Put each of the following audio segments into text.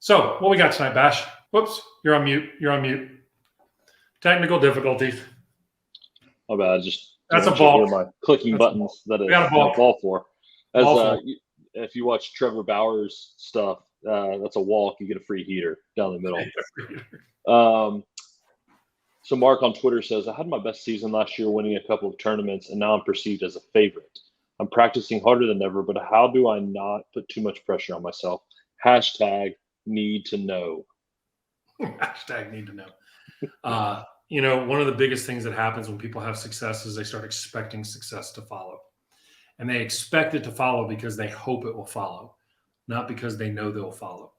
So what we got tonight, Bash? Whoops, you're on mute. Technical difficulties. Oh, bad. Just that's a ball. My clicking buttons. That is a ball for. If you watch Trevor Bauer's stuff, that's a walk. You get a free heater down the middle. So Mark on Twitter says, I had my best season last year, winning a couple of tournaments, and now I'm perceived as a favorite. I'm practicing harder than ever, but how do I not put too much pressure on myself? Hashtag need to know. Hashtag need to know. One of the biggest things that happens when people have success is they start expecting success to follow. And they expect it to follow because they hope it will follow, not because they know they'll follow.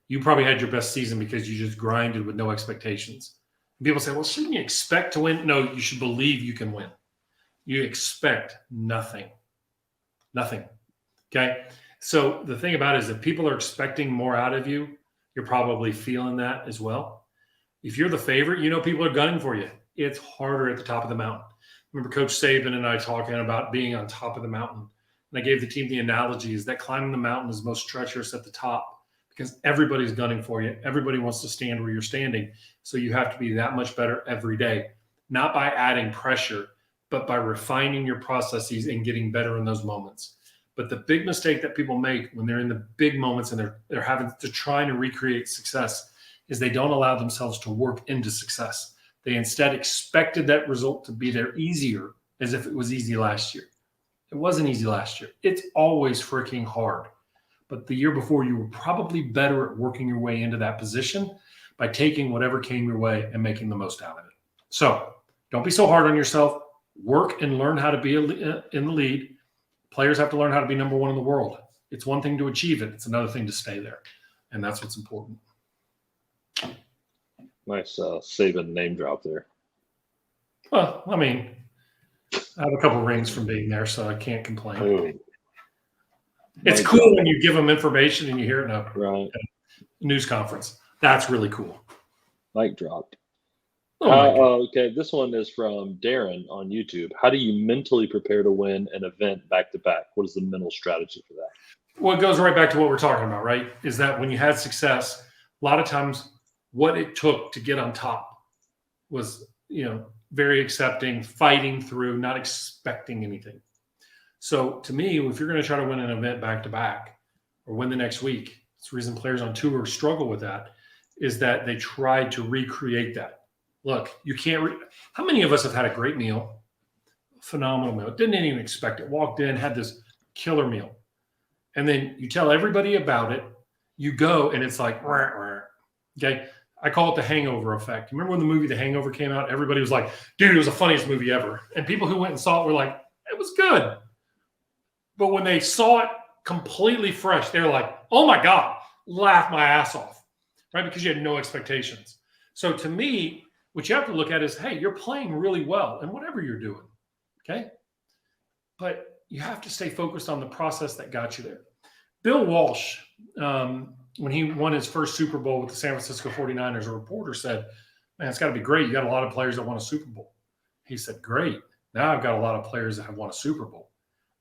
You probably had your best season because you just grinded with no expectations. And people say, well, shouldn't you expect to win? No, you should believe you can win. You expect nothing. Nothing. Okay? So the thing about it is if people are expecting more out of you, you're probably feeling that as well. If you're the favorite, people are gunning for you. It's harder at the top of the mountain. Remember Coach Saban and I talking about being on top of the mountain. And I gave the team the analogy is that climbing the mountain is most treacherous at the top because everybody's gunning for you. Everybody wants to stand where you're standing. So you have to be that much better every day, not by adding pressure, but by refining your processes and getting better in those moments. But the big mistake that people make when they're in the big moments and they're having to try to recreate success is they don't allow themselves to work into success. They instead expected that result to be there easier as if it was easy last year. It wasn't easy last year. It's always freaking hard. But the year before, you were probably better at working your way into that position by taking whatever came your way and making the most out of it. So don't be so hard on yourself. Work and learn how to be in the lead. Players have to learn how to be number one in the world. It's one thing to achieve it. It's another thing to stay there. And that's what's important. Nice Saban name drop there. Well, I have a couple rings from being there, so I can't complain. Oh. It's cool when you give them information and you hear it in a news conference. That's really cool. Mic dropped. Okay, this one is from Darren on YouTube. How do you mentally prepare to win an event back-to-back? What is the mental strategy for that? Well, it goes right back to what we're talking about, right? Is that when you had success, a lot of times what it took to get on top was, very accepting, fighting through, not expecting anything. So to me, if you're going to try to win an event back-to-back or win the next week, it's the reason players on tour struggle with that, is that they try to recreate that. Look, you can't how many of us have had a great meal, phenomenal meal, didn't even expect it, walked in, had this killer meal, and then you tell everybody about it, you go, and it's like, rah, rah. Okay? I call it the hangover effect. Remember when the movie The Hangover came out? Everybody was like, dude, it was the funniest movie ever. And people who went and saw it were like, it was good. But when they saw it completely fresh, they were like, oh my God, laugh my ass off, right? Because you had no expectations. So to me, what you have to look at is, hey, you're playing really well in whatever you're doing, okay? But you have to stay focused on the process that got you there. Bill Walsh, when he won his first Super Bowl with the San Francisco 49ers, a reporter said, man, it's got to be great. You got a lot of players that won a Super Bowl. He said, great. Now I've got a lot of players that have won a Super Bowl.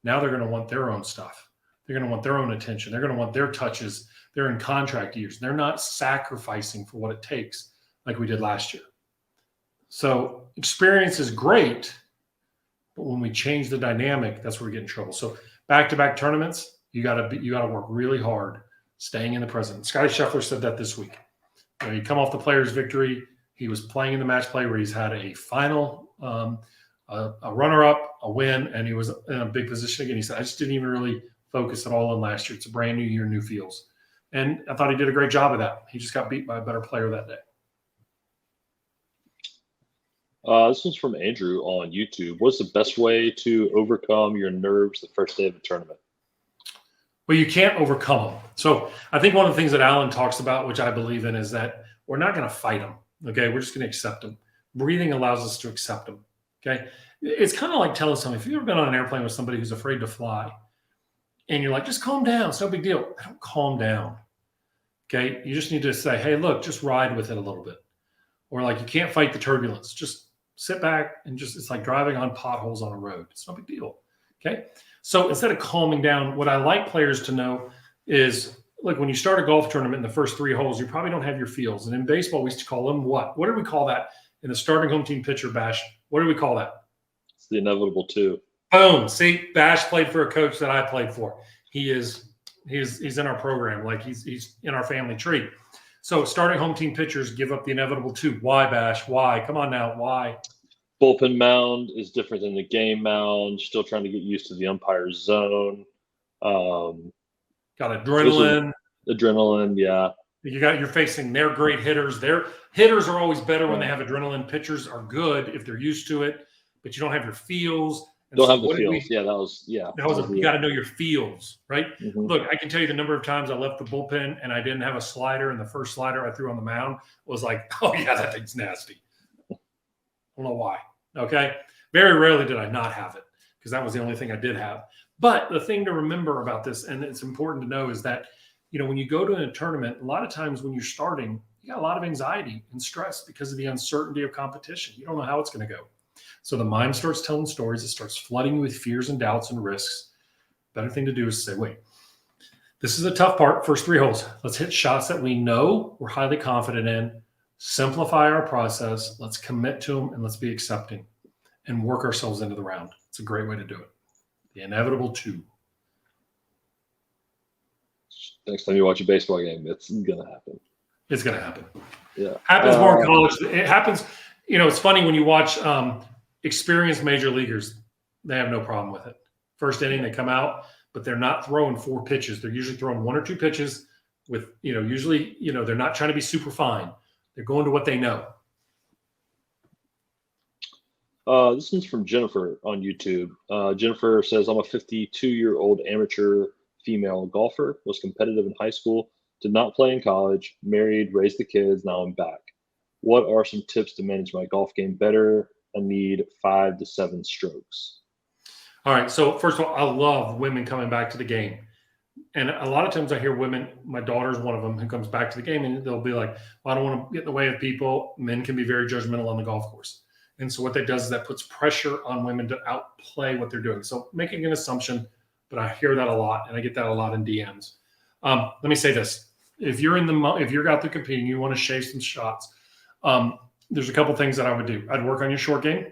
Now they're going to want their own stuff. They're going to want their own attention. They're going to want their touches. They're in contract years. They're not sacrificing for what it takes like we did last year. So experience is great, but when we change the dynamic, that's where we get in trouble. So back-to-back tournaments, you got to work really hard, staying in the present. Scotty Scheffler said that this week. You come off the Players' victory. He was playing in the match play where he's had a final, a runner-up, a win, and he was in a big position again. He said, I just didn't even really focus at all on last year. It's a brand new year, new fields. And I thought he did a great job of that. He just got beat by a better player that day. This one's from Andrew on YouTube. What's the best way to overcome your nerves the first day of a tournament? Well, you can't overcome them. So I think one of the things that Alan talks about, which I believe in, is that we're not going to fight them. Okay. We're just going to accept them. Breathing allows us to accept them. Okay. It's kind of like telling someone, if you've ever been on an airplane with somebody who's afraid to fly and you're like, just calm down. It's no big deal. They don't calm down. Okay. You just need to say, hey, look, just ride with it a little bit. Or like, you can't fight the turbulence. Just sit back and it's like driving on potholes on a road. It's no big deal. Okay. So instead of calming down, what I like players to know is look, when you start a golf tournament in the first 3 holes, you probably don't have your feels. And in baseball, we used to call them what? What do we call that in the starting home team pitcher bash? What do we call that? It's the inevitable 2. Boom. See, Bash played for a coach that I played for. He's in our program. Like he's in our family tree. So starting home team pitchers give up the inevitable 2. Why, Bash? Why? Come on now. Why? Bullpen mound is different than the game mound. Still trying to get used to the umpire's zone. Got adrenaline. Adrenaline, yeah. You're facing their great hitters. Their hitters are always better when they have adrenaline. Pitchers are good if they're used to it, but you don't have your feels. Don't have the feels. You got to know your feels, right? Mm-hmm. Look, I can tell you the number of times I left the bullpen and I didn't have a slider, and the first slider I threw on the mound was like, oh yeah, that thing's nasty. I don't know why. Okay. Very rarely did I not have it because that was the only thing I did have. But the thing to remember about this, and it's important to know, is that, when you go to a tournament, a lot of times when you're starting, you got a lot of anxiety and stress because of the uncertainty of competition. You don't know how it's going to go. So the mind starts telling stories. It starts flooding you with fears and doubts and risks. Better thing to do is say, wait, this is a tough part, first 3 holes. Let's hit shots that we know we're highly confident in, simplify our process, let's commit to them, and let's be accepting and work ourselves into the round. It's a great way to do it. The inevitable 2. Next time you watch a baseball game, it's going to happen. It's going to happen. Yeah. Happens more in college. It happens. It's funny when you watch experienced major leaguers, they have no problem with it. First inning, they come out, but they're not throwing 4 pitches. They're usually throwing 1 or 2 pitches with, usually, they're not trying to be super fine. They're going to what they know. This one's from Jennifer on YouTube. Jennifer says, I'm a 52-year-old amateur female golfer, was competitive in high school, did not play in college, married, raised the kids, now I'm back. What are some tips to manage my golf game better? I need 5 to 7 strokes. All right. So first of all, I love women coming back to the game. And a lot of times I hear women, my daughter's one of them, who comes back to the game and they'll be like, well, I don't want to get in the way of people. Men can be very judgmental on the golf course. And so what that does is that puts pressure on women to outplay what they're doing. So making an assumption, but I hear that a lot, and I get that a lot in DMs. Let me say this. If you're out there competing, you want to shave some shots, there's a couple things that I would do. I'd work on your short game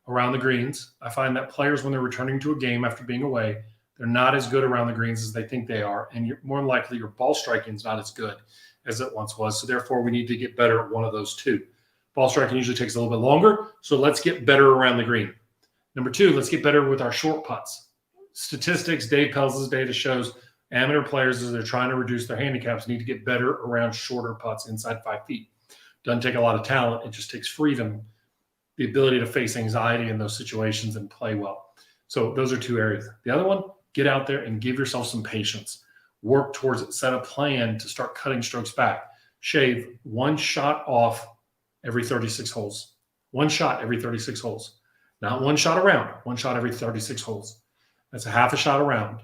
around the greens. I find that players, when they're returning to a game after being away, they're not as good around the greens as they think they are. And you're more than likely your ball striking is not as good as it once was. So therefore, we need to get better at one of those 2. Ball striking usually takes a little bit longer. So let's get better around the green. Number 2, let's get better with our short putts. Statistics, Dave Pelz's data shows amateur players, as they're trying to reduce their handicaps, need to get better around shorter putts inside 5 feet. Doesn't take a lot of talent. It just takes freedom, the ability to face anxiety in those situations and play well. So those are 2 areas. The other one, get out there and give yourself some patience. Work towards it. Set a plan to start cutting strokes back. Shave 1 shot off every 36 holes. 1 shot every 36 holes. Not 1 shot around. 1 shot every 36 holes. That's a half a shot around.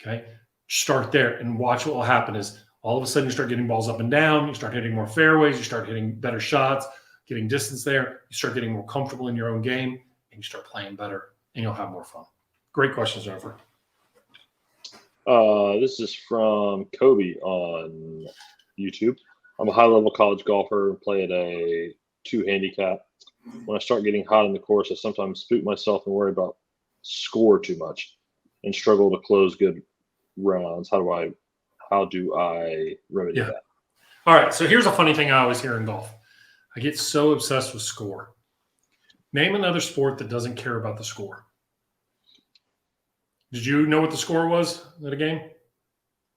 Okay. Start there and watch what will happen is all of a sudden you start getting balls up and down. You start hitting more fairways. You start hitting better shots, getting distance there. You start getting more comfortable in your own game, and you start playing better, and you'll have more fun. Great questions, Jennifer. This is from Kobe on YouTube. I'm a high-level college golfer and play at a 2 handicap. When I start getting hot in the course, I sometimes spook myself and worry about score too much and struggle to close good rounds. How do I remedy that? All right. So here's a funny thing I always hear in golf. I get so obsessed with score. Name another sport that doesn't care about the score. Did you know what the score was at a game,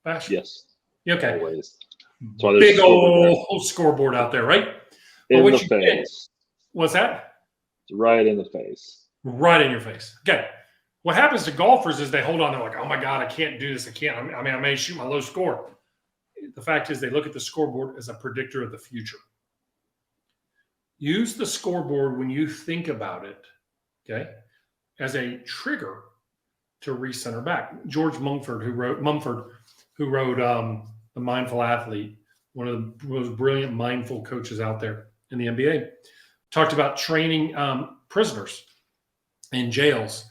Bash? Yes. Okay. Always. Big old scoreboard out there, right? In the face. What's that? Right in the face. Right in your face. Okay. What happens to golfers is they hold on. They're like, oh, my God, I can't do this. I can't. I mean, I may shoot my low score. The fact is they look at the scoreboard as a predictor of the future. Use the scoreboard when you think about it, okay, as a trigger to recenter back. George Mumford, who wrote The Mindful Athlete, one of the most brilliant mindful coaches out there in the NBA, talked about training prisoners in jails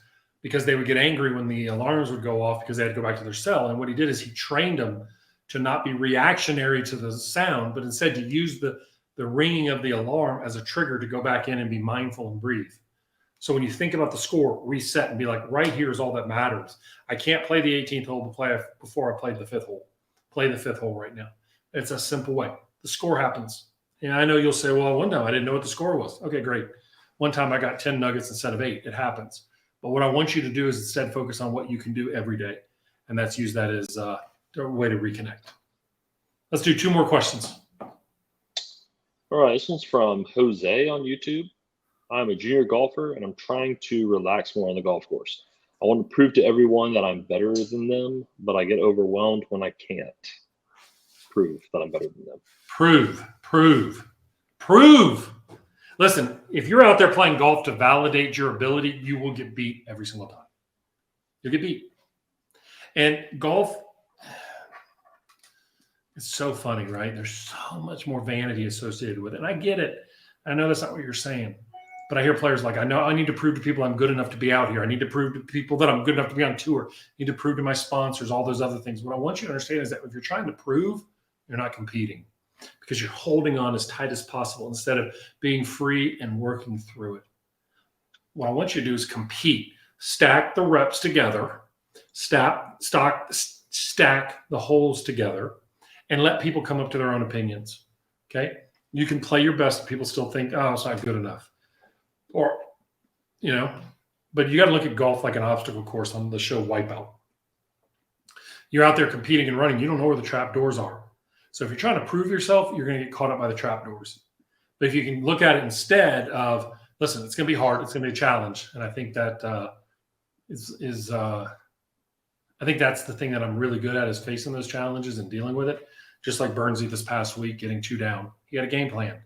because they would get angry when the alarms would go off because they had to go back to their cell. And what he did is he trained them to not be reactionary to the sound, but instead to use the ringing of the alarm as a trigger to go back in and be mindful and breathe. So when you think about the score, reset and be like, right here is all that matters. I can't play the 18th hole before I played the 5th hole. Play the 5th hole right now. It's a simple way. The score happens. And I know you'll say, well, one time I didn't know what the score was. Okay, great. One time I got 10 nuggets instead of 8. It happens. But what I want you to do is instead focus on what you can do every day. And that's use that as a way to reconnect. Let's do 2 more questions. All right, this one's from Jose on YouTube. I'm a junior golfer, and I'm trying to relax more on the golf course. I want to prove to everyone that I'm better than them, but I get overwhelmed when I can't prove that I'm better than them. Prove. Listen, if you're out there playing golf to validate your ability, you will get beat every single time. You'll get beat. And golf, it's so funny, right? There's so much more vanity associated with it. And I get it. I know that's not what you're saying. But I hear players like, I know I need to prove to people I'm good enough to be out here. I need to prove to people that I'm good enough to be on tour. I need to prove to my sponsors, all those other things. What I want you to understand is that if you're trying to prove, you're not competing because you're holding on as tight as possible instead of being free and working through it. What I want you to do is compete. Stack the reps together. Stack the holes together and let people come up to their own opinions. Okay? You can play your best. People still think, oh, it's not good enough. Or, but you got to look at golf like an obstacle course on the show Wipeout. You're out there competing and running. You don't know where the trap doors are. So if you're trying to prove yourself, you're going to get caught up by the trap doors. But if you can look at it instead of, listen, it's going to be hard. It's going to be a challenge. And I think that I think that's the thing that I'm really good at is facing those challenges and dealing with it. Just like Burnsy this past week, getting 2 down. He had a game plan.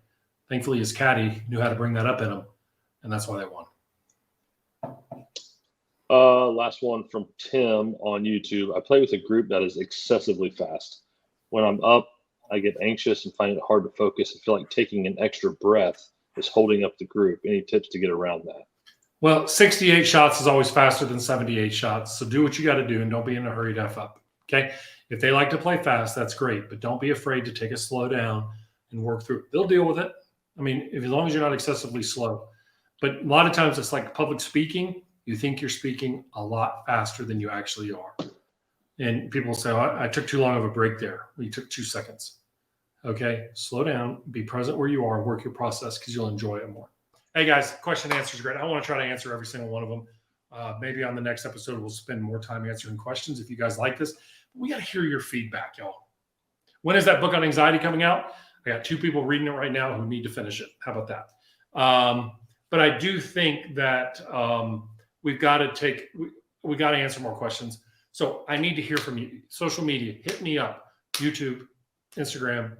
Thankfully, his caddy knew how to bring that up in him. And that's why they won. Last one from Tim on YouTube. I play with a group that is excessively fast. When I'm up, I get anxious and find it hard to focus. I feel like taking an extra breath is holding up the group. Any tips to get around that? Well, 68 shots is always faster than 78 shots. So do what you got to do and don't be in a hurry to F up. Okay? If they like to play fast, that's great. But don't be afraid to take a slow down and work through it. They'll deal with it. I mean, as long as you're not excessively slow. But a lot of times it's like public speaking. You think you're speaking a lot faster than you actually are. And people say, oh, I took too long of a break there. Well, you took 2 seconds. Okay, slow down, be present where you are, work your process because you'll enjoy it more. Hey guys, question and answer is great. I want to try to answer every single one of them. Maybe on the next episode, we'll spend more time answering questions if you guys like this. We got to hear your feedback, y'all. When is that book on anxiety coming out? I got 2 people reading it right now who need to finish it. How about that? But I do think that we've got to answer more questions. So I need to hear from you. Social media, hit me up. YouTube, Instagram,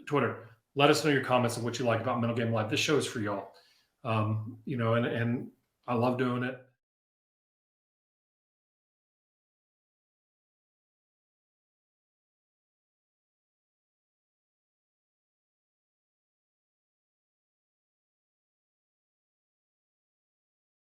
Twitter. Let us know your comments of what you like about Mental Game Live. This show is for y'all. And I love doing it.